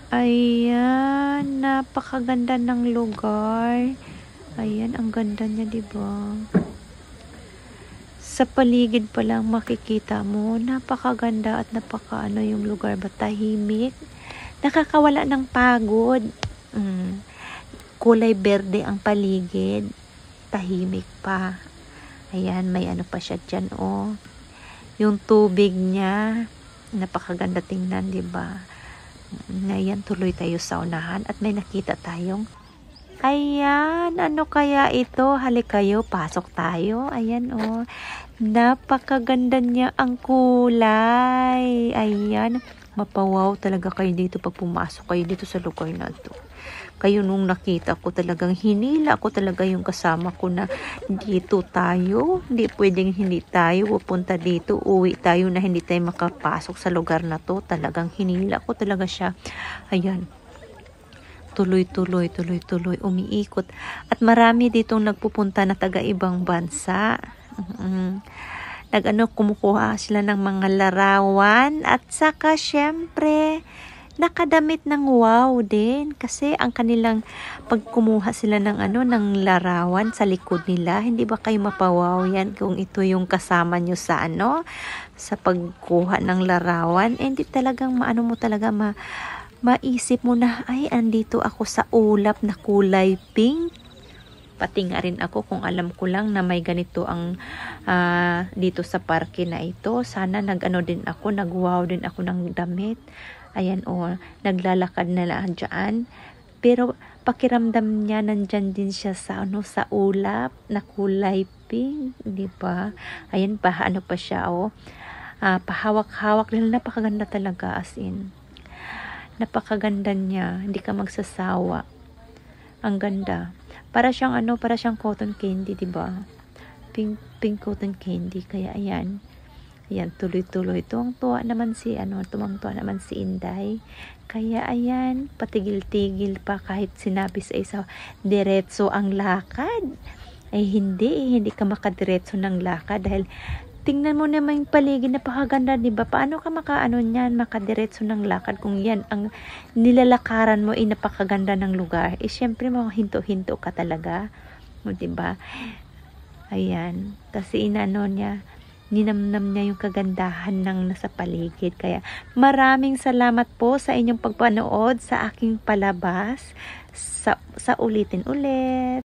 Ayan, napakaganda ng lugar. Ayan, ang ganda niya, diba? Sa paligid pa lang makikita mo, napakaganda at napakaano yung lugar ba, tahimik. Nakakawala ng pagod. Kulay berde ang paligid. Tahimik pa. Ayan, may ano pa siya dyan, oh. Yung tubig niya, napakaganda tingnan, diba? Ngayon, tuloy tayo sa unahan at may nakita tayong, ayan, ano kaya ito? Halik kayo, pasok tayo. Ayan, oh. Napakaganda niya ang kulay. Ayan, mapawaw talaga kayo dito pag pumasok kayo dito sa lugar na to. Kayo nung nakita ko talagang hinila ko talaga yung kasama ko na dito tayo. Hindi pwedeng hindi tayo pupunta dito. Uwi tayo na hindi tayo makapasok sa lugar na to. Talagang hinila ko talaga siya. Ayan. Tuloy-tuloy umiikot. At marami ditong nagpupunta na taga-ibang bansa. Kumukuha sila ng mga larawan. At saka syempre, nakadamit ng wow din kasi ang kanilang pagkumuha sila ng ng larawan sa likod nila, hindi ba kayo mapawaw yan kung ito yung kasama nyo sa sa pagkuha ng larawan? Hindi talagang mo talaga maisip mo na ay andito ako sa ulap na kulay pink. Pati nga rin ako kung alam ko lang na may ganito ang dito sa parke na ito. Sana din ako, nag-wow din ako ng damit. Ayan, naglalakad na lang dyan. Pero pakiramdam niya nandyan din siya sa sa ulap na kulay pink, di ba? Ayan pa, pa siya, pahawak-hawak din. Napakaganda talaga, as in. Napakaganda niya, hindi ka magsasawa. Ang ganda. Para siyang cotton candy, di ba? Pink cotton candy. Kaya ayan. Ayan, tuloy-tuloy. Tuwang-tuwa naman si Inday. Kaya ayan, patigil-tigil pa kahit sinabi sa isa, diretso ang lakad. Ay hindi ka makadiretso ng lakad dahil tingnan mo naman yung paligid, napakaganda, diba? Paano ka makadiretso ng lakad kung yan ang nilalakaran mo ay napakaganda ng lugar? Syempre hinto-hinto ka talaga. Diba? Ayan, kasi ninamnam niya yung kagandahan ng nasa paligid. Kaya maraming salamat po sa inyong pagpanood sa aking palabas. Sa ulitin ulit.